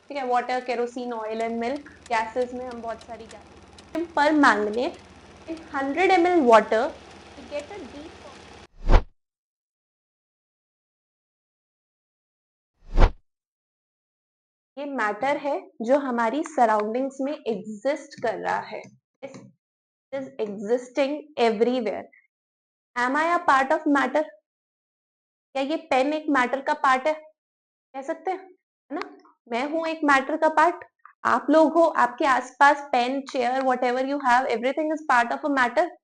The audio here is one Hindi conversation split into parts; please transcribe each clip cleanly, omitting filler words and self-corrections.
ठीक है, water, kerosene, oil and milk, gases में हम बहुत सारी gases permanganate in 100 ml water we get a deep ये मैटर है जो हमारी सराउंडिंग्स में एग्जिस्ट कर रहा है, it is existing everywhere. Am I a part of matter? क्या ये पेन एक मैटर का पार्ट है? कह सकते हैं, है ना? मैं हूं एक मैटर का पार्ट, आप लोग हो, आपके आसपास pen, chair, whatever you have, everything is part of a matter.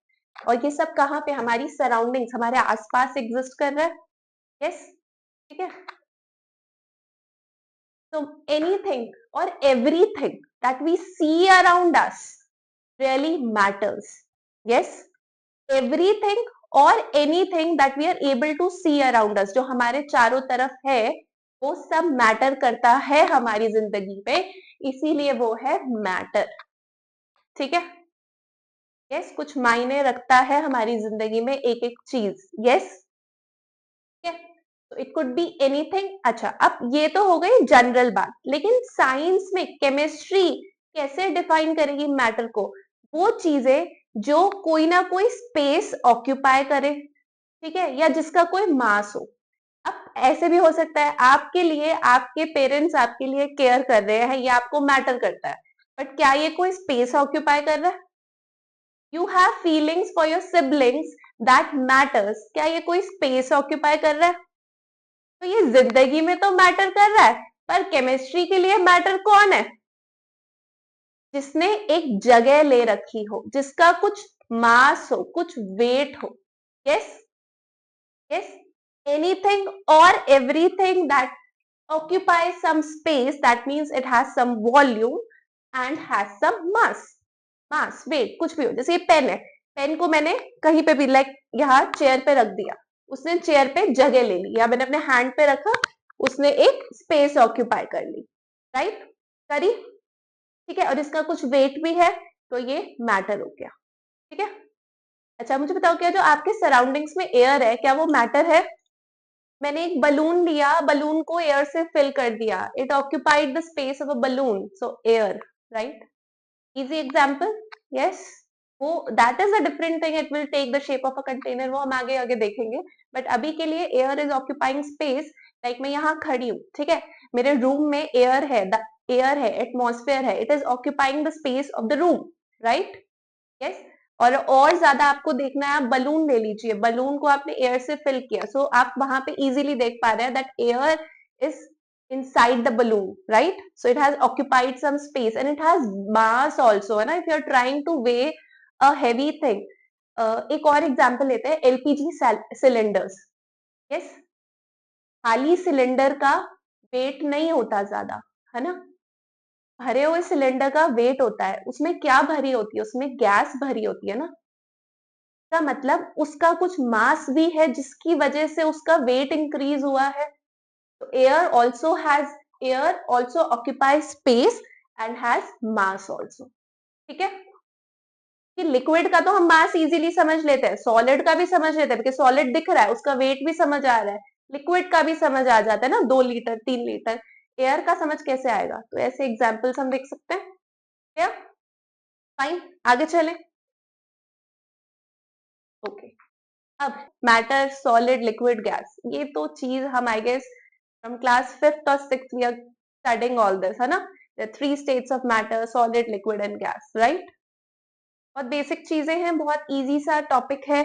और ये सब कहाँ पे? हमारी सराउंडिंग्स, हमारे आसपास एग्जिस्ट कर रहा है। यस, ठीक है। So anything or everything that we see around us really matters. Yes, everything or anything that we are able to see around us, जो हमारे चारों तरफ है, वो सब मैटर करता है हमारी जिंदगी में, इसीलिए वो है मैटर। ठीक है? यस, कुछ मायने रखता है हमारी जिंदगी में एक एक चीज। यस, ठीक है। तो इट कुड बी एनीथिंग। अच्छा, अब ये तो हो गई जनरल बात, लेकिन साइंस में केमिस्ट्री कैसे डिफाइन करेगी मैटर को? वो चीजें जो कोई ना कोई स्पेस ऑक्यूपाई करे, ठीक है, या जिसका कोई मास हो। अब ऐसे भी हो सकता है आपके लिए आपके पेरेंट्स आपके लिए केयर कर रहे हैं, ये आपको मैटर करता है, बट क्या ये कोई स्पेस ऑक्यूपाई कर रहा है? You have feelings for your siblings, that matters, क्या ये कोई स्पेस ऑक्यूपाई कर रहा है? तो ये जिंदगी में तो मैटर कर रहा है, पर केमिस्ट्री के लिए मैटर कौन है? जिसने एक जगह ले रखी हो, जिसका कुछ मास हो, कुछ वेट हो। यस, यस, एनीथिंग और everything that occupies some space, that means it has some volume and has some mass weight, कुछ भी हो। जैसे ये पेन है, पेन को मैंने कहीं पे भी लाइक यहाँ चेयर पे रख दिया, उसने चेयर पे जगह ले ली, या मैंने अपने हैंड पे रखा, उसने एक स्पेस ऑक्यूपाई कर ली, राइट? करी, ठीक है, और इसका कुछ वेट भी है, तो ये मैटर हो गया। ठीक है। अच्छा, मुझे बताओ, क्या जो आपके सराउंडिंग्स में एयर है, क्या वो मैटर है? मैंने एक बलून लिया, बलून को एयर से फिल कर दिया, it occupied the space of a balloon, so air, right? Easy example. Yes, वो that is a different thing, it will take the shape of a container, वो हम आगे आगे देखेंगे। बट अभी के लिए air is occupying space. Like मैं यहाँ खड़ी हूँ, ठीक है, मेरे रूम में एयर है, द एयर है, एटमॉस्फेयर है, it is occupying the space of the room, right? Yes. और ज्यादा आपको देखना है, आप बलून ले लीजिए, बलून को आपने एयर से फिल किया, सो आप वहां पे इजीली देख पा रहे हैं that air is inside the balloon, right? So it has occupied some space and it has mass also, है ना? If you are trying to weigh a heavy thing, एक और एग्जांपल लेते हैं, एलपीजी सिलेंडर्स। यस, खाली सिलेंडर का वेट नहीं होता ज्यादा, है ना? भरे हुए सिलेंडर का वेट होता है, उसमें क्या भरी होती है? उसमें गैस भरी होती है ना? का मतलब उसका कुछ मास भी है, जिसकी वजह से उसका वेट इंक्रीज हुआ है। तो air also occupy space and has mass also. ठीक है, कि लिक्विड का तो हम मास इजीली समझ लेते हैं, सॉलिड का भी समझ लेते हैं, सॉलिड दिख रहा है, उसका वेट भी समझ आ रहा है, लिक्विड का भी समझ आ जाता है ना, 2 लीटर 3 लीटर। एयर का समझ कैसे आएगा? तो ऐसे एग्जाम्पल्स हम देख सकते हैं। क्या? फाइन, आगे चले। ओके, अब मैटर, सॉलिड, लिक्विड, गैस, ये तो चीज हम I guess from class 5th और 6th we are studying all this, है ना? The 3 states of matter, solid, liquid and gas, right? बहुत बेसिक चीजें हैं, बहुत इजी सा टॉपिक है,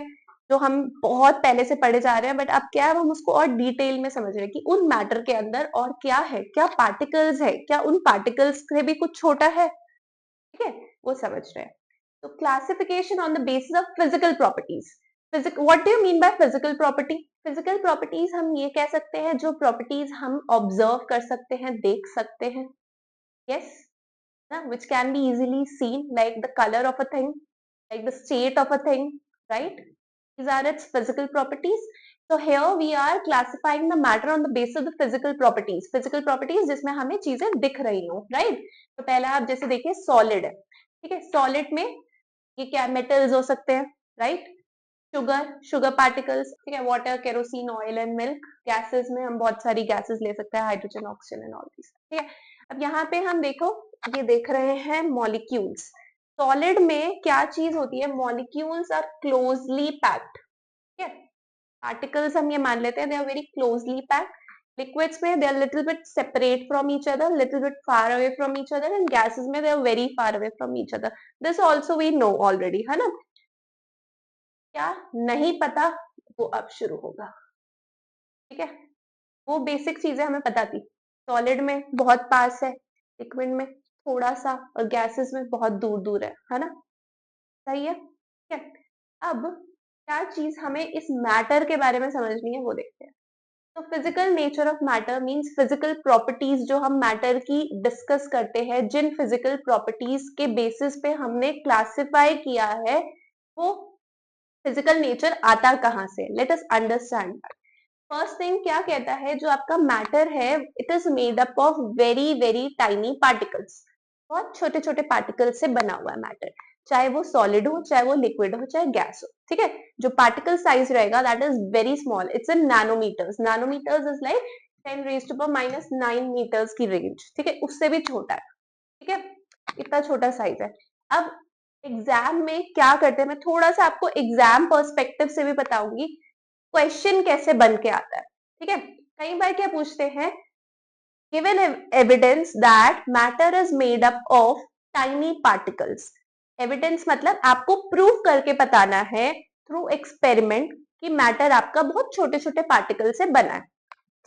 जो हम बहुत पहले से पढ़े जा रहे हैं, बट अब क्या है, हम उसको और डिटेल में समझ रहे हैं कि उन मैटर के अंदर और क्या है, क्या पार्टिकल्स है, क्या उन पार्टिकल्स से भी कुछ छोटा है, ठीक है, वो समझ रहे हैं। तो classification on the basis of physical properties. What do you mean by physical property? Physical properties हम ये कह सकते हैं, जो प्रॉपर्टीज हम ऑब्जर्व कर सकते हैं, देख सकते हैं। Yes, which can be easily seen, like the color of a thing, like the state of a thing, right? These are its physical properties. So here we are classifying the matter on the basis of the physical properties. Physical properties जिसमें हमें चीजें दिख रही हो, right? तो पहला आप जैसे देखिए solid है, ठीक है, solid में ये क्या मेटल्स हो सकते हैं, राइट? शुगर पार्टिकल्स, ठीक है, water, kerosene, oil and milk. Gases में हम बहुत सारी गैसेस ले सकते हैं, hydrogen, oxygen and all this, ठीक है। अब यहाँ पे हम देखो, ये देख रहे हैं मॉलिक्यूल्स। सॉलिड में क्या चीज होती है, मॉलिक्यूल्स आर क्लोजली पैक्ड, ठीक है। पार्टिकल्स हम ये मान लेते हैं, they are very closely packed. Liquids में they are little bit separate from each other, little bit far away from each other, and gases में they are very far away from each other. This also we know already, है ना। क्या नहीं पता वो अब शुरू होगा, ठीक है। वो बेसिक चीजें हमें पता थी, सॉलिड में बहुत पास है, लिक्विड में थोड़ा सा, और गैसेस में बहुत दूर दूर है ना। सही है, ठीक है। अब क्या चीज हमें इस मैटर के बारे में समझनी है वो देखते हैं। तो physical nature of matter means physical properties जो हम मैटर की डिस्कस करते हैं, जिन फिजिकल प्रॉपर्टीज के बेसिस पे हमने क्लासिफाई किया है, वो फिजिकल नेचर आता कहां से, let us understand. First thing क्या कहता है, जो आपका मैटर है, it is made up of very very tiny particles. बहुत छोटे छोटे पार्टिकल्स से बना हुआ है मैटर, चाहे वो सॉलिड हो, चाहे वो लिक्विड हो, चाहे गैस हो, ठीक है। जो पार्टिकल साइज रहेगा that is very small, it's in nanometres. Nanometres is like 10⁻⁻⁹ metres की रेंज, ठीक है, उससे भी छोटा है, ठीक है। इतना छोटा साइज है। अब एग्जाम में क्या करते हैं, मैं थोड़ा सा आपको एग्जाम पर्सपेक्टिव से भी बताऊंगी क्वेश्चन कैसे बन के आता है, ठीक है। कई बार क्या पूछते हैं, given evidence that matter is made up of tiny particles. Evidence मतलब आपको प्रूव करके बताना है थ्रू एक्सपेरिमेंट कि मैटर आपका बहुत छोटे छोटे पार्टिकल से बना है,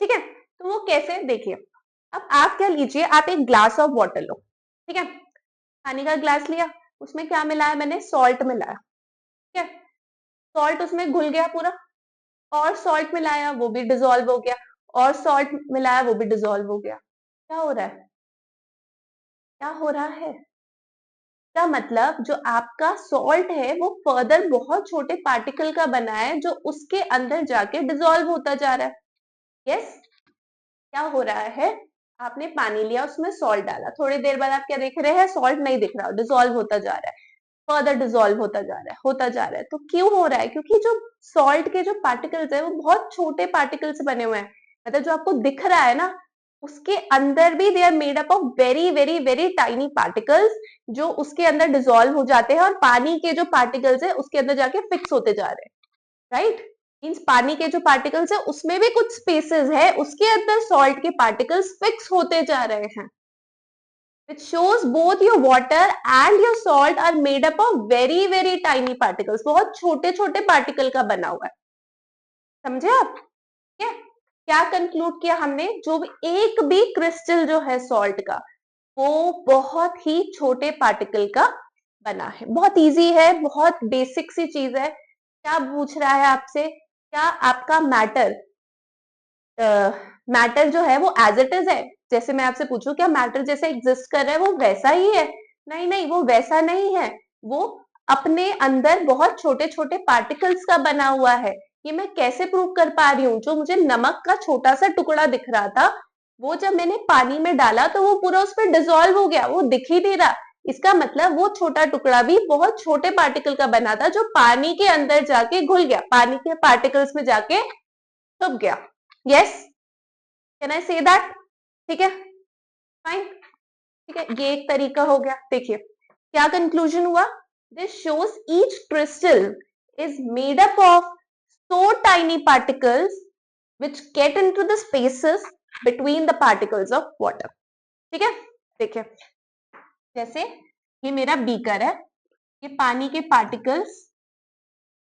ठीक है। तो वो कैसे, देखिए। अब आप क्या लीजिए, आप एक ग्लास ऑफ वाटर लो, ठीक है। पानी का ग्लास लिया, उसमें क्या मिलाया मैंने, सॉल्ट मिलाया, ठीक है। सॉल्ट उसमें घुल गया पूरा, और सॉल्ट मिलाया वो भी डिजोल्व हो गया, और सॉल्ट मिलाया वो भी डिजोल्व हो गया। क्या हो रहा है, क्या हो रहा है, क्या मतलब जो आपका सॉल्ट है वो फर्दर बहुत छोटे पार्टिकल का बना है, जो उसके अंदर जाके डिजोल्व होता जा रहा है। यस, क्या हो रहा है, आपने पानी लिया, उसमें सॉल्ट डाला, थोड़ी देर बाद आप क्या देख रहे हैं, सॉल्ट नहीं दिख रहा, डिजोल्व होता जा रहा है, फर्दर डिजोल्व होता जा रहा है, होता जा रहा है। तो क्यों हो रहा है, क्योंकि जो सॉल्ट के जो पार्टिकल्स है वो बहुत छोटे पार्टिकल से बने हुए हैं। मतलब जो आपको दिख रहा है ना, उसके अंदर भी they are made up of very very very tiny particles, जो उसके अंदर डिजोल्व हो जाते हैं, और पानी के जो पार्टिकल्स है उसके अंदर जाके फिक्स होते जा रहे हैं, राइट। मीन्स पानी के जो पार्टिकल्स है उसमें भी कुछ स्पेसेस है, उसके अंदर सॉल्ट के पार्टिकल्स फिक्स होते जा रहे हैं, which shows both your water and your salt are made up of very very tiny particles। बहुत छोटे छोटे पार्टिकल का बना हुआ है, समझे आप, क्या क्या कंक्लूड किया हमने, जो भी एक भी क्रिस्टल जो है सॉल्ट का, वो बहुत ही छोटे पार्टिकल का बना है। बहुत इजी है, बहुत बेसिक सी चीज है। क्या पूछ रहा है आपसे, क्या आपका मैटर मैटर जो है वो एज इट इज है, जैसे मैं आपसे पूछूं क्या मैटर जैसे एग्जिस्ट कर रहा है वो वैसा ही है, नहीं नहीं, वो वैसा नहीं है, वो अपने अंदर बहुत छोटे छोटे पार्टिकल्स का बना हुआ है। ये मैं कैसे प्रूव कर पा रही हूँ, जो मुझे नमक का छोटा सा टुकड़ा दिख रहा था, वो जब मैंने पानी में डाला तो वो पूरा उस पर डिजोल्व हो गया, वो दिख ही नहीं रहा। इसका मतलब वो छोटा टुकड़ा भी बहुत छोटे पार्टिकल का बना था, जो पानी के अंदर जाके घुल गया, पानी के पार्टिकल्स में जाके छुप गया। Yes, can I say that, ठीक है, फाइन, ठीक है। ये एक तरीका हो गया। देखिए क्या कंक्लूजन हुआ, this shows each crystal is made up of so tiny particles which get into the spaces between the particles of water, ठीक है। देखिए जैसे ये मेरा बीकर है, ये पानी के पार्टिकल्स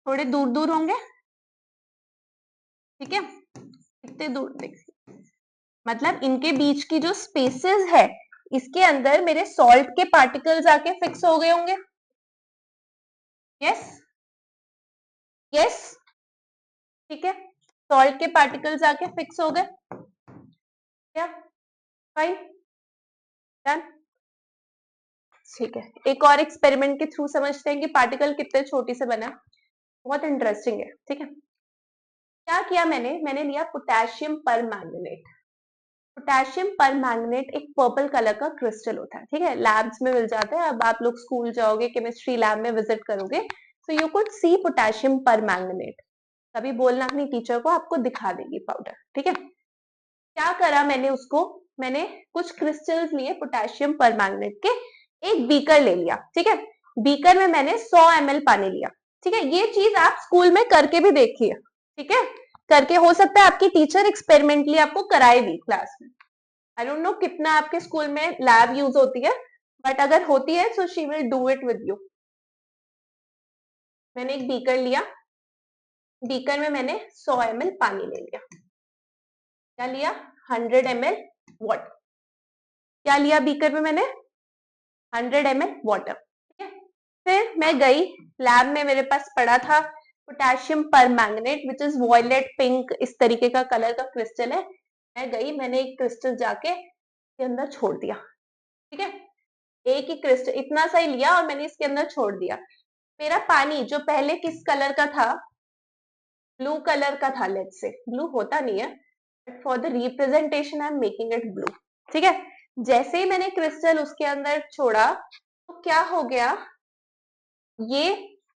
थोड़े दूर दूर होंगे, ठीक है, कितने दूर, देखिए मतलब इनके बीच की जो स्पेसेस है, इसके अंदर मेरे सॉल्ट के पार्टिकल्स आके फिक्स हो गए होंगे। यस, यस, ठीक है, सॉल्ट के पार्टिकल्स आके फिक्स हो गए, क्या, फाइन, डन, ठीक है। एक और एक्सपेरिमेंट के थ्रू समझते हैं कि पार्टिकल कितने छोटी से बना, बहुत इंटरेस्टिंग है, ठीक है। क्या किया मैंने लिया पोटेशियम पर मैंगनेट। पोटेशियम पर मैंगनेट एक पर्पल कलर का क्रिस्टल होता है, ठीक है, लैब्स में मिल जाता है। अब आप लोग स्कूल जाओगे, केमिस्ट्री लैब में विजिट करोगे, so you could see potassium permanganate. कभी बोलना अपनी टीचर को, आपको दिखा देगी पाउडर, ठीक है। क्या करा मैंने उसको, मैंने कुछ क्रिस्टल्स लिए पोटेशियम परमैंगनेट के, एक बीकर ले लिया, ठीक है। बीकर में मैंने 100 ml पानी लिया, ठीक है। ये चीज आप स्कूल में करके भी देखिए, ठीक है। करके हो सकता है आपकी टीचर एक्सपेरिमेंटली आपको कराए भी क्लास में। आई डोंट नो कितना आपके स्कूल में लैब यूज होती है, बट अगर होती है so she will do it with you. मैंने एक बीकर लिया, बीकर में मैंने 100 ml पानी ले लिया। क्या लिया? 100 ml वाटर। क्या लिया बीकर में मैंने? 100 ml वाटर, ठीक है। फिर मैं गई लैब में, मेरे पास पड़ा था potassium permanganate which is violet pink, इस तरीके का कलर का क्रिस्टल है। मैं गई, मैंने एक क्रिस्टल जाके इसके अंदर छोड़ दिया, ठीक है। एक ही क्रिस्टल इतना सा ही लिया और मैंने इसके अंदर छोड़ दिया। मेरा पानी जो पहले किस कलर का था? ब्लू कलर का था, लेट्स से। ब्लू होता नहीं है, but for the representation I am making it blew, ठीक है। जैसे ही मैंने क्रिस्टल उसके अंदर छोड़ा तो क्या हो गया, ये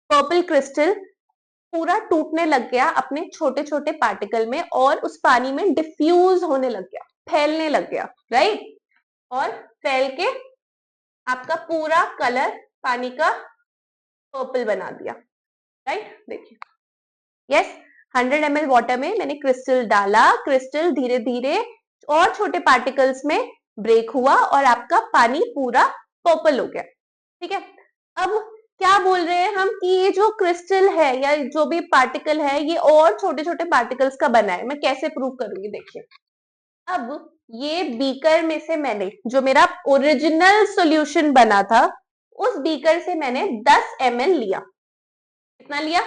पर्पल क्रिस्टल पूरा टूटने लग गया अपने छोटे छोटे पार्टिकल में, और उस पानी में डिफ्यूज होने लग गया, फैलने लग गया, राइट। और फैल के आपका पूरा कलर पानी का पर्पल बना दिया, राइट। देखिए, यस, 100 ml वाटर में मैंने क्रिस्टल डाला, क्रिस्टल धीरे धीरे और छोटे पार्टिकल्स में ब्रेक हुआ और आपका पानी पूरा पर्पल हो गया, ठीक है। अब क्या बोल रहे हैं हम कि ये जो क्रिस्टल है या जो भी पार्टिकल है ये और छोटे छोटे पार्टिकल्स का बना है। मैं कैसे प्रूव करूंगी? देखिए, अब ये बीकर में से मैंने जो मेरा ओरिजिनल सॉल्यूशन बना था, उस बीकर से मैंने 10 ml लिया। कितना लिया?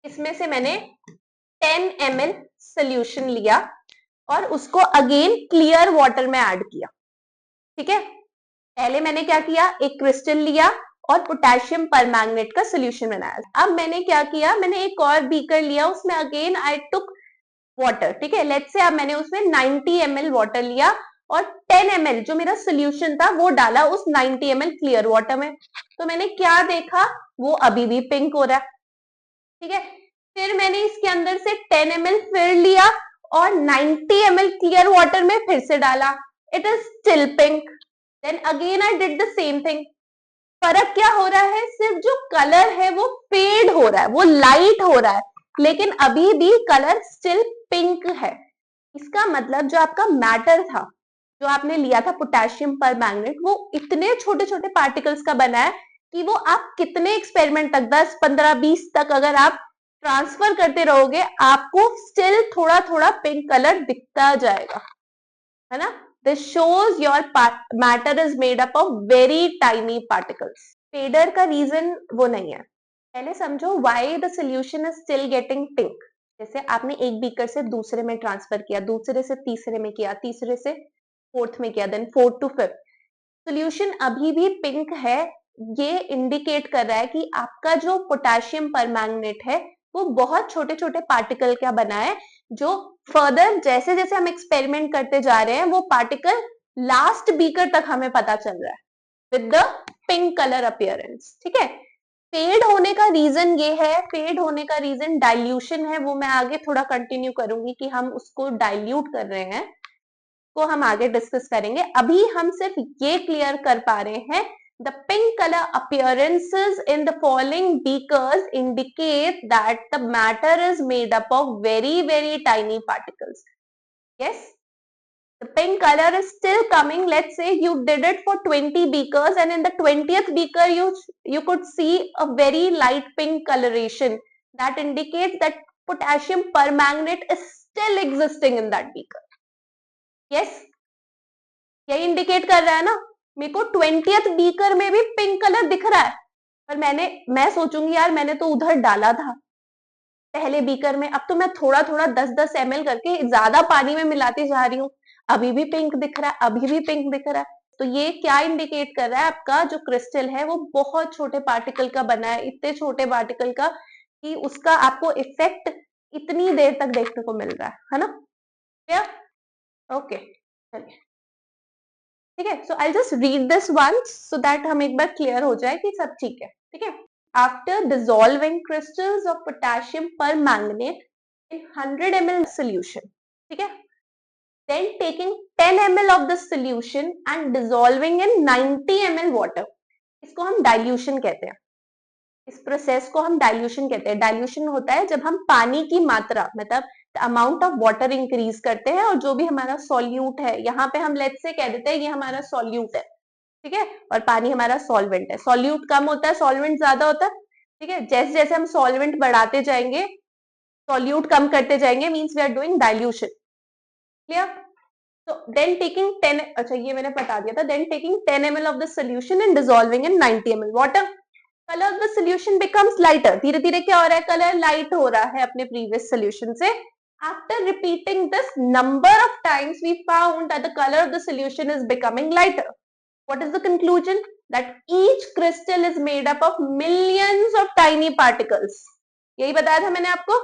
इसमें से मैंने 10 ml सॉल्यूशन लिया और उसको अगेन क्लियर वाटर में ऐड किया, ठीक है। पहले मैंने क्या किया, एक क्रिस्टल लिया और पोटेशियम परमैंगनेट का सॉल्यूशन बनाया। अब मैंने क्या किया, मैंने एक और बीकर लिया, उसमें अगेन आई टुक वाटर, ठीक है। लेट्स से अब मैंने उसमें 90 ml वाटर लिया और 10 ml जो मेरा सॉल्यूशन था वो डाला उस 90 ml क्लियर वाटर में। तो मैंने क्या देखा, वो अभी भी पिंक हो रहा है, ठीक है। फिर मैंने इसके अंदर से 10 ml फिर लिया और 90 ml क्लियर वाटर में फिर से डाला, it is still pink. Then again I did the same thing. फर्क क्या हो रहा है, सिर्फ जो कलर है वो फेड हो रहा है, वो लाइट हो रहा है, लेकिन अभी भी कलर स्टिल पिंक है। इसका मतलब जो आपका मैटर था, जो आपने लिया था पोटेशियम परमैंगनेट, वो इतने छोटे छोटे पार्टिकल्स का बना है कि वो आप कितने एक्सपेरिमेंट तक, 10, 15, 20 तक अगर आप ट्रांसफर करते रहोगे, आपको स्टिल थोड़ा थोड़ा पिंक कलर दिखता जाएगा, है ना। This shows your matter is made up of very tiny particles. फेडर का रीजन वो नहीं है। पहले समझो why the solution is still getting pink. जैसे आपने एक बीकर से दूसरे में ट्रांसफर किया, दूसरे से तीसरे में किया, तीसरे से फोर्थ में किया, then fourth to fifth, solution अभी भी पिंक है। ये इंडिकेट कर रहा है कि आपका जो पोटेशियम परमैंगनेट है वो बहुत छोटे छोटे पार्टिकल का बना है, जो फर्दर जैसे जैसे हम एक्सपेरिमेंट करते जा रहे हैं वो पार्टिकल लास्ट बीकर तक हमें पता चल रहा है with the pink colour appearance, ठीक है। फेड होने का रीजन ये है, फेड होने का रीजन डाइल्यूशन है, वो मैं आगे थोड़ा कंटिन्यू करूंगी कि हम उसको डाइल्यूट कर रहे हैं, को हम आगे डिस्कस करेंगे। अभी हम सिर्फ ये क्लियर कर पा रहे हैं, the pink color appearances in the following beakers indicate that the matter is made up of very very tiny particles. Yes, the pink color is still coming. Let's say you did it for 20 beakers and in the 20th beaker you could see a very light pink coloration that indicates that potassium permanganate is still existing in that beaker. Yes, यही इंडिकेट कर रहा है ना। मेरे को 20th बीकर में भी पिंक कलर दिख रहा है, पर मैं सोचूंगी यार मैंने तो उधर डाला था पहले बीकर में, अब तो मैं थोड़ा थोड़ा 10-10 ml करके ज्यादा पानी में मिलाती जा रही हूँ, अभी भी पिंक दिख रहा है, अभी भी पिंक दिख रहा है। तो ये क्या इंडिकेट कर रहा है, आपका जो क्रिस्टल है वो बहुत छोटे पार्टिकल का बना है, इतने छोटे पार्टिकल का कि उसका आपको इफेक्ट इतनी देर तक देखने को मिल रहा है ना। क्या? ओके, चलिए, ठीक है। So I just read this once so that हम एक बार क्लियर हो जाए कि सब ठीक है, ठीक है। After dissolving crystals of potassium permanganate in 100 ml solution, ठीक है, then taking 10 ml of the solution and dissolving in 90 ml water. इसको हम डाइल्यूशन कहते हैं, इस प्रोसेस को हम डाइल्यूशन कहते हैं। डाइल्यूशन होता है जब हम पानी की मात्रा मतलब अमाउंट ऑफ वाटर इंक्रीज करते हैं और जो भी हमारा सॉल्यूट है, यहाँ पे हम लेट्स से कह देते हैं ये हमारा सॉल्यूट है, ठीक है, और पानी हमारा सॉल्वेंट है। सॉल्यूट कम होता है, सॉल्वेंट ज्यादा होता है, ठीक है। जैसे जैसे हम सॉल्वेंट बढ़ाते जाएंगे, सॉल्यूट कम करते जाएंगे, means we are doing dilution. Clear? So then taking 10, अच्छा ये मैंने बता दिया था, then taking 10 ml of the solution and dissolving in 90 ml water. Color of the solution becomes lighter. धीरे धीरे क्या हो रहा है, कलर लाइट हो रहा है अपने previous solution से. After repeating this number of times, we found that the color of the solution is becoming lighter. What is the conclusion? That each crystal is made up of millions of tiny particles. यही बताया था मैंने आपको।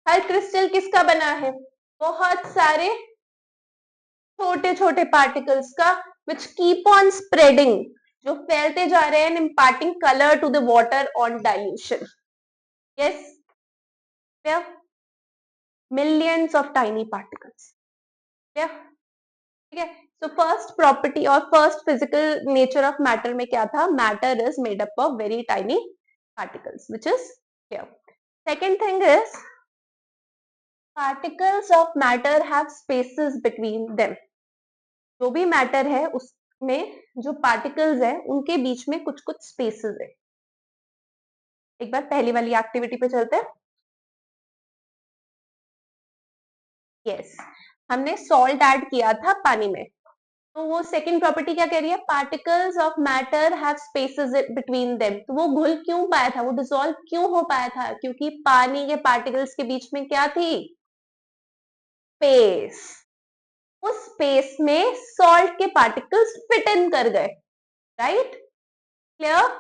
हर क्रिस्टल किसका बना है? बहुत सारे छोटे छोटे पार्टिकल्स का, which keep on spreading, जो फैलते जा रहे हैं, imparting color to the water on dilution. Yes, yeah, millions of tiny particles. Yeah, ठीक है। So first property और first physical nature of matter में क्या था? Matter is made up of very tiny particles, which is clear. Second thing is particles of matter have spaces between them. जो भी मैटर है उसमें जो पार्टिकल्स है उनके बीच में कुछ कुछ स्पेसेस है। एक बार पहली वाली एक्टिविटी पे चलते हैं। यस, हमने सॉल्ट ऐड किया था पानी में, तो वो सेकंड प्रॉपर्टी क्या कह रही है? Particles of matter have spaces between them. तो वो घुल क्यों पाया था, वो डिसॉल्व क्यों हो पाया था? क्योंकि पानी के पार्टिकल्स के बीच में क्या थी? स्पेस। उस स्पेस में सॉल्ट के पार्टिकल्स फिट इन कर गए, राइट? क्लियर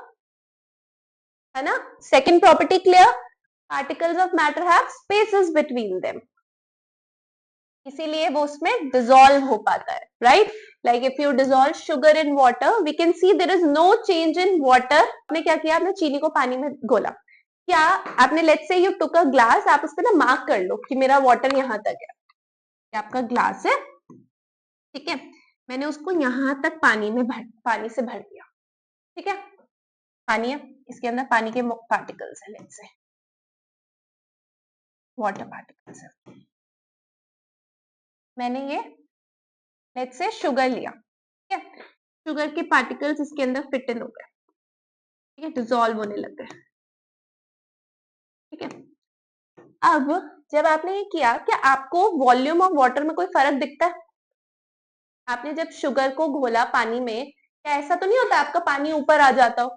है ना? Second property clear? Particles of matter have spaces between them, इसीलिए वो उसमें डिसॉल्व हो पाता है, right? Like if you dissolve sugar in water, we can see there is no change in water. आपने क्या किया? आपने चीनी को पानी में घोला। क्या आपने, let's say you took a glass, आप उस पर ना मार्क कर लो कि मेरा वाटर यहाँ तक है, ये आपका ग्लास है, ठीक है, मैंने उसको यहाँ तक पानी से भर दिया, ठीक है, पानी है, इसके अंदर पानी के पार्टिकल्स है, लेट्स से वाटर पार्टिकल्स है। मैंने ये लेट्स से शुगर लिया, ठीक है, शुगर के पार्टिकल्स इसके अंदर फिट इन हो गए, ठीक है, डिसॉल्व होने लग गए, ठीक है। अब जब आपने ये किया, क्या आपको वॉल्यूम ऑफ वाटर में कोई फर्क दिखता है? आपने जब शुगर को घोला पानी में, क्या ऐसा तो नहीं होता आपका पानी ऊपर आ जाता हो?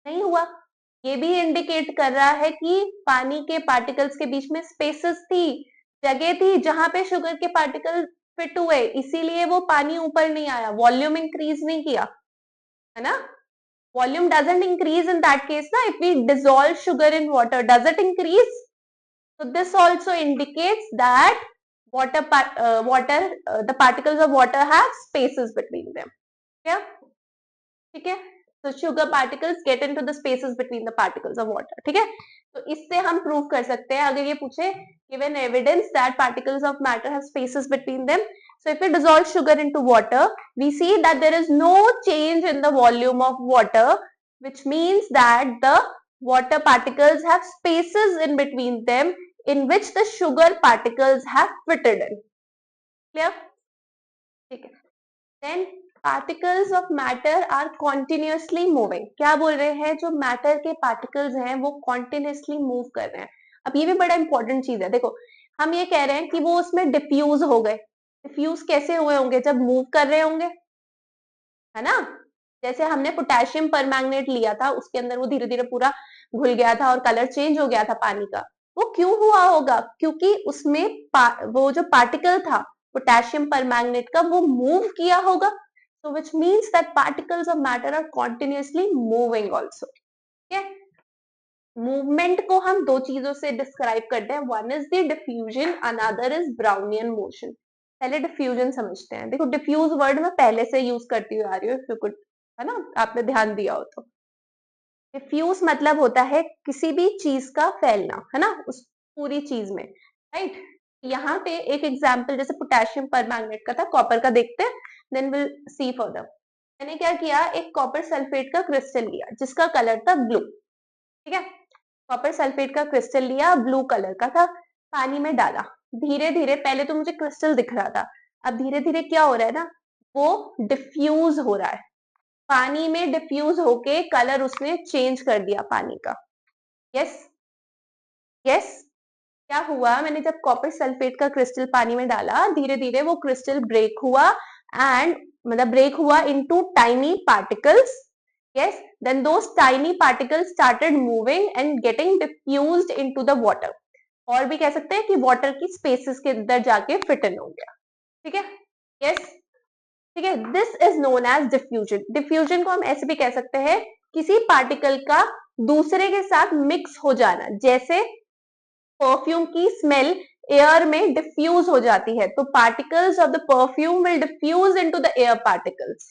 नहीं हुआ। ये भी इंडिकेट कर रहा है कि पानी के पार्टिकल्स के बीच में स्पेसेस थी, जगह थी जहां पे शुगर के पार्टिकल फिट हुए, इसीलिए वो पानी ऊपर नहीं आया, वॉल्यूम इंक्रीज नहीं किया, है ना? Volume doesn't increase in that case ना। If we dissolve sugar in water, does it increase? So this also indicates that the particles of water have spaces between them. क्या? ठीक है, so sugar particles get into the spaces between the particles of water. ठीक है, तो इससे हम प्रूव कर सकते हैं, अगर ये पूछे given evidence that particles of matter have spaces between them. So if we dissolve sugar into water, we see that there is no change in the volume of water, which means that the water particles have spaces in between them in which the sugar particles have fitted in. Clear? ठीक है, then particles of matter are continuously moving. क्या बोल रहे हैं? जो मैटर के पार्टिकल्स हैं वो continuously मूव कर रहे हैं। अब ये भी बड़ा इंपॉर्टेंट चीज है, देखो हम ये कह रहे हैं कि वो उसमें डिफ्यूज हो गए। डिफ्यूज कैसे हुए होंगे? जब मूव कर रहे होंगे, है ना? जैसे हमने पोटेशियम परमैंगनेट लिया था, उसके अंदर वो धीरे धीरे पूरा घुल गया था और कलर चेंज हो गया था पानी का। वो क्यों हुआ होगा? क्योंकि उसमें वो जो पार्टिकल था पोटेशियम परमैंगनेट का, वो मूव किया होगा। So which means that particles of matter are continuously moving also. ठीक है, मूवमेंट को हम दो चीजों से डिस्क्राइब करते हैं, one is the diffusion, another is Brownian motion. पहले डिफ्यूजन समझते हैं। देखो डिफ्यूज वर्ड मैं पहले से यूज करती हुई आ रही हूँ, इफ यू कुड, है ना, आपने ध्यान दिया हो तो। डिफ्यूज मतलब होता है किसी भी चीज का फैलना, है ना, उस पूरी चीज में, राइट? यहाँ पे एक एग्जाम्पल जैसे पोटेशियम परमैंगनेट का था, कॉपर का देखते हैं, देन विल सी फर्दर। मैंने क्या किया, एक कॉपर सल्फेट का क्रिस्टल लिया जिसका कलर था ब्लू, ठीक है। कॉपर सल्फेट का क्रिस्टल लिया, ब्लू कलर का था, पानी में डाला। धीरे धीरे, पहले तो मुझे क्रिस्टल दिख रहा था, अब धीरे धीरे क्या हो रहा है ना, वो डिफ्यूज हो रहा है, पानी में डिफ्यूज होके कलर उसने चेंज कर दिया पानी का। Yes yes. क्या हुआ, मैंने जब कॉपर सल्फेट का क्रिस्टल पानी में डाला, धीरे धीरे वो क्रिस्टल ब्रेक हुआ एंड मतलब ब्रेक हुआ into tiny particles. Yes, then those tiny particles started moving and getting diffused into the water. और भी कह सकते हैं कि वाटर की स्पेसेस के अंदर जाके फिट इन हो गया, ठीक है। यस, ठीक है। This is known as diffusion. Diffusion को हम ऐसे भी कह सकते हैं, किसी पार्टिकल का दूसरे के साथ मिक्स हो जाना, जैसे परफ्यूम की स्मेल एयर में डिफ्यूज हो जाती है, तो particles of the perfume will diffuse into the air particles,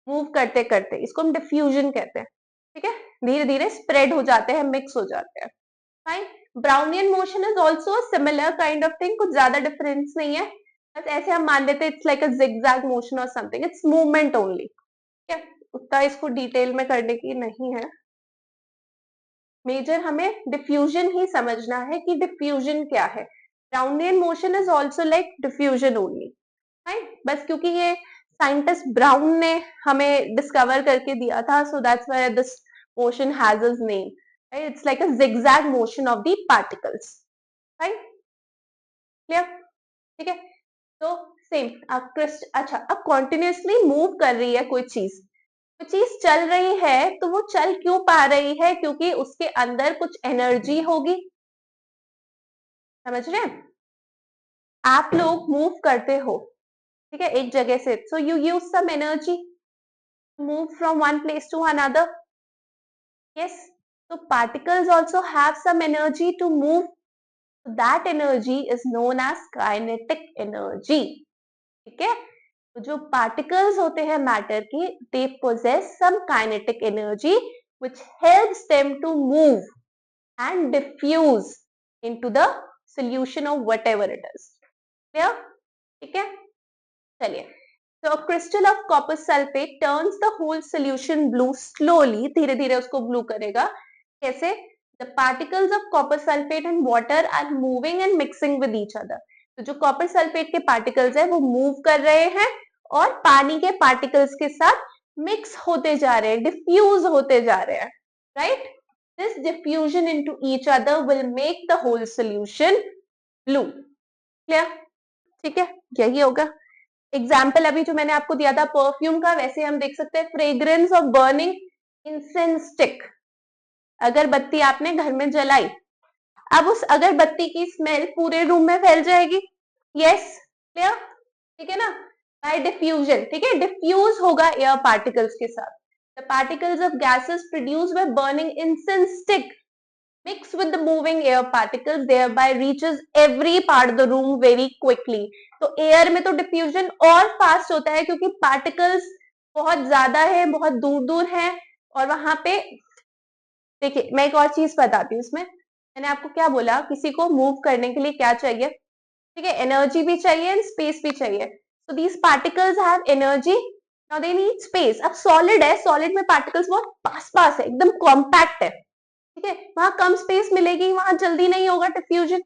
move करते करते, इसको हम डिफ्यूजन कहते हैं, ठीक है। धीरे धीरे स्प्रेड हो जाते हैं, मिक्स हो जाते हैं। Fine. Brownian motion is also similar kind of thing, कुछ ज्यादा डिफरेंस नहीं है, बस ऐसे हम मान लेते हैं it's like a zigzag motion और समथिंग, इट्स मूवमेंट ओनली, ठीक है। उतना इसको डिटेल में करने की नहीं है, मेजर हमें डिफ्यूजन ही समझना है कि डिफ्यूजन क्या है। Brownian motion is also like diffusion only, right. बस क्योंकि ये साइंटिस्ट ब्राउन ने हमें डिस्कवर करके दिया था, so that's why this motion has is name, right. It's like a zigzag motion of the particles, right. Clear, ठीक है। तो सेम अच्छा, अब कॉन्टिन्यूसली मूव कर रही है कोई चीज, कोई चीज चल रही है, तो वो चल क्यों पा रही है, क्योंकि उसके अंदर कुछ एनर्जी होगी, समझ रहे हैं। आप लोग मूव करते हो, ठीक है, एक जगह से, so you use some energy move from one place to another. Yes, so particles also have some energy to move, that energy is known as kinetic energy, ठीक है। तो जो पार्टिकल्स होते हैं मैटर के, they possess some kinetic energy which helps them to move and diffuse into the solution of whatever it is, clear, ठीक है। चलिए, so a crystal of copper sulfate turns the whole solution blue slowly, धीरे धीरे उसको ब्लू करेगा, कैसे, the particles of copper sulfate and water are moving and mixing with each other। तो जो कॉपर सल्फेट के पार्टिकल्स है वो मूव कर रहे हैं और पानी के पार्टिकल्स के साथ मिक्स होते जा रहे हैं, डिफ्यूज होते जा रहे हैं, right. This diffusion into each other will make the whole solution blue, clear, ठीक है। यही होगा एग्जाम्पल अभी जो मैंने आपको दिया था परफ्यूम का, वैसे हम देख सकते हैं fragrance of burning incense stick. अगरबत्ती आपने घर में जलाई, अब उस अगरबत्ती की स्मेल पूरे रूम में फैल जाएगी, यस, क्लियर, ठीक है ना, बाय डिफ्यूजन, ठीक है। डिफ्यूज होगा एयर पार्टिकल्स के साथ, the particles of gases produce by burning incense stick mix with the moving air particles thereby reaches every part of the room very quickly। तो एयर में तो डिफ्यूजन और फास्ट होता है क्योंकि पार्टिकल्स बहुत ज्यादा है, बहुत दूर दूर है, और वहां पे देखिए मैं एक और चीज बताती हूँ इसमें, मैंने आपको क्या बोला, किसी को मूव करने के लिए क्या चाहिए, ठीक है, एनर्जी भी चाहिए एंड स्पेस भी चाहिए। So these particles have energy, now they need space. अब सॉलिड है, सॉलिड में पार्टिकल्स बहुत पास पास है, एकदम कॉम्पैक्ट है, ठीक है, वहां कम स्पेस मिलेगी, वहां जल्दी नहीं होगा डिफ्यूजन।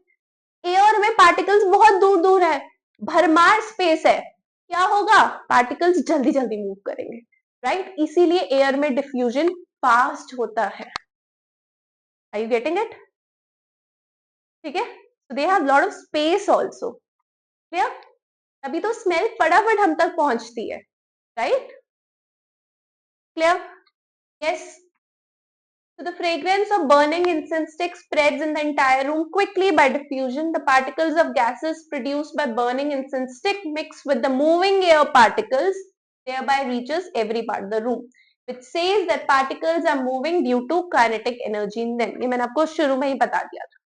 एयर में पार्टिकल्स बहुत दूर दूर है, भरमार स्पेस है, क्या होगा, पार्टिकल्स जल्दी जल्दी मूव करेंगे, राइट। इसीलिए एयर में डिफ्यूजन फास्ट होता है, आर यू गेटिंग इट, ठीक है। So they have lot of space also, clear, तभी तो स्मेल फटाफट हम तक पहुंचती है, right, clear, yes. So the fragrance of burning incense stick spreads in the entire room quickly by diffusion. The particles of gases produced by burning incense stick mix with the moving air particles, thereby reaches every part of the room, which says that particles are moving due to kinetic energy in them. ये मैंने आपको शुरू में ही बता दिया था,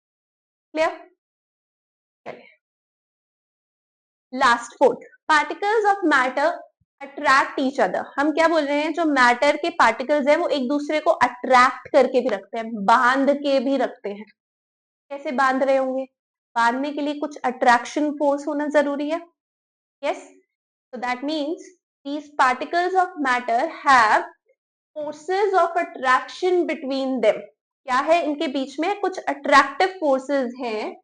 clear? Last fourth, particles of matter attract each other. हम क्या बोल रहे हैं, जो मैटर के पार्टिकल्स हैं वो एक दूसरे को अट्रैक्ट करके भी रखते हैं, बांध के भी रखते हैं। कैसे बांध रहे होंगे, बांधने के लिए कुछ अट्रैक्शन फोर्स होना जरूरी है. Yes, so that means these particles of matter have forces of attraction between them. क्या है इनके बीच में? कुछ attractive forces हैं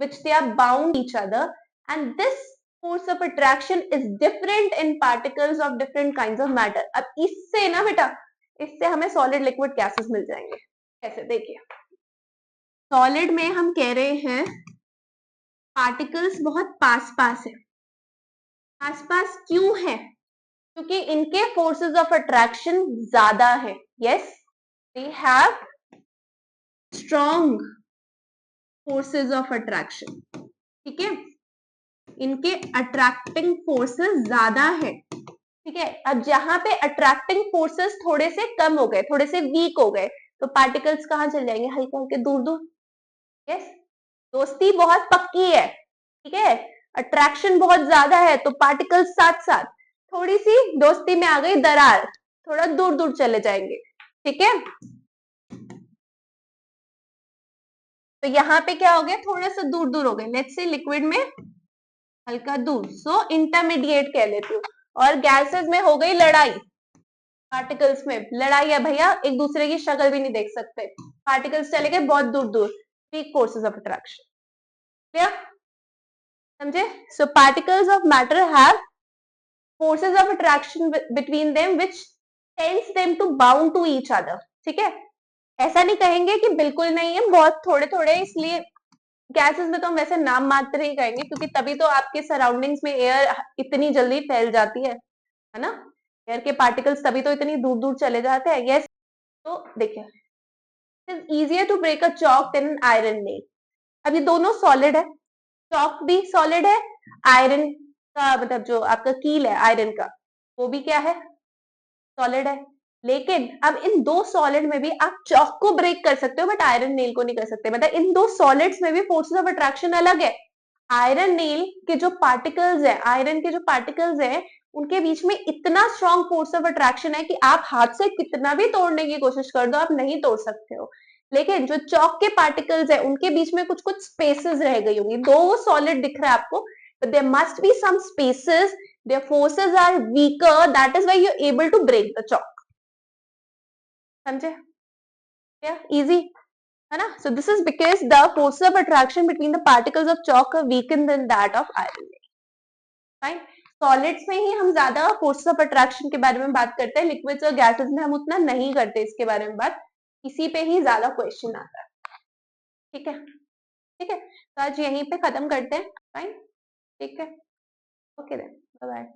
which they are bound each other, and this force of attraction is different in particles of different kinds of matter. अब इससे ना बेटा, इससे हमें solid liquid gases मिल जाएंगे. कैसे? देखिए, solid में हम कह रहे हैं particles बहुत पास पास है. आसपास क्यों है? क्योंकि इनके फोर्सेस ऑफ अट्रैक्शन ज्यादा है. Yes, they have strong forces of attraction. ठीक है, इनके अट्रैक्टिंग फोर्सेस ज्यादा है. ठीक है, अब जहां पे अट्रैक्टिंग फोर्सेस थोड़े से कम हो गए, थोड़े से वीक हो गए, तो पार्टिकल्स कहां चल जाएंगे? हल्के हल्के दूर दूर. यस, दोस्ती बहुत पक्की है. ठीक है, अट्रैक्शन बहुत ज्यादा है, तो पार्टिकल्स साथ साथ. थोड़ी सी दोस्ती में आ गई दरार, थोड़ा दूर दूर चले जाएंगे. ठीक है, तो यहाँ पे क्या हो गया? थोड़ा सा दूर दूर हो गए. लेट्स से लिक्विड में हल्का दूर, सो इंटरमीडिएट कह लेती हूँ. और गैसेस में हो गई लड़ाई. पार्टिकल्स में लड़ाई है भैया, एक दूसरे की शक्ल भी नहीं देख सकते. पार्टिकल्स चले गए बहुत दूर दूर. Weak forces of attraction. Clear? समझे? So particles of matter have forces of attraction between them which tends them to bound to each other. ठीक है, ऐसा नहीं कहेंगे कि बिल्कुल नहीं है, बहुत थोड़े थोड़े. इसलिए गैसेस में तो हम वैसे नाम मात्र ही कहेंगे, क्योंकि तभी तो आपके सराउंडिंग्स में एयर इतनी जल्दी फैल जाती है ना. एयर के पार्टिकल्स तभी तो इतनी दूर दूर चले जाते हैं. यस, तो देखिए, it is easier to break a chalk than an iron nail. अब ये दोनों सॉलिड है, चॉक भी सॉलिड है, आयरन का मतलब जो आपका कील है आयरन का, वो भी क्या है? सॉलिड है. लेकिन अब इन दो सॉलिड में भी आप चॉक को ब्रेक कर सकते हो, बट आयरन नेल को नहीं कर सकते. मतलब इन दो सॉलिड्स में भी फोर्सेस ऑफ अट्रैक्शन अलग है. आयरन नेल के जो पार्टिकल्स है, आयरन के जो पार्टिकल्स है, उनके बीच में इतना स्ट्रॉन्ग फोर्स ऑफ अट्रैक्शन है कि आप हाथ से कितना भी तोड़ने की कोशिश कर दो, आप नहीं तोड़ सकते हो. लेकिन जो चॉक के पार्टिकल्स है, उनके बीच में कुछ कुछ स्पेसेस रह गई होंगी. दो वो सॉलिड दिख रहा है आपको, but there must be some spaces, their forces are weaker, that is why you're able to break the chalk. समझे? क्या easy है ना? So this is because the forces of attraction between the particles of chalk are weaker than that of iron. Fine. Solids में ही हम ज्यादा फोर्सेस ऑफ अट्रैक्शन के बारे में बात करते हैं, लिक्विड्स और गैसेस में हम उतना नहीं करते इसके बारे में बात. इसी पे ही ज्यादा क्वेश्चन आता है. ठीक है, ठीक है, तो आज यहीं पे खत्म करते हैं. फाइन, ठीक है, ओके देन, बाय बाय.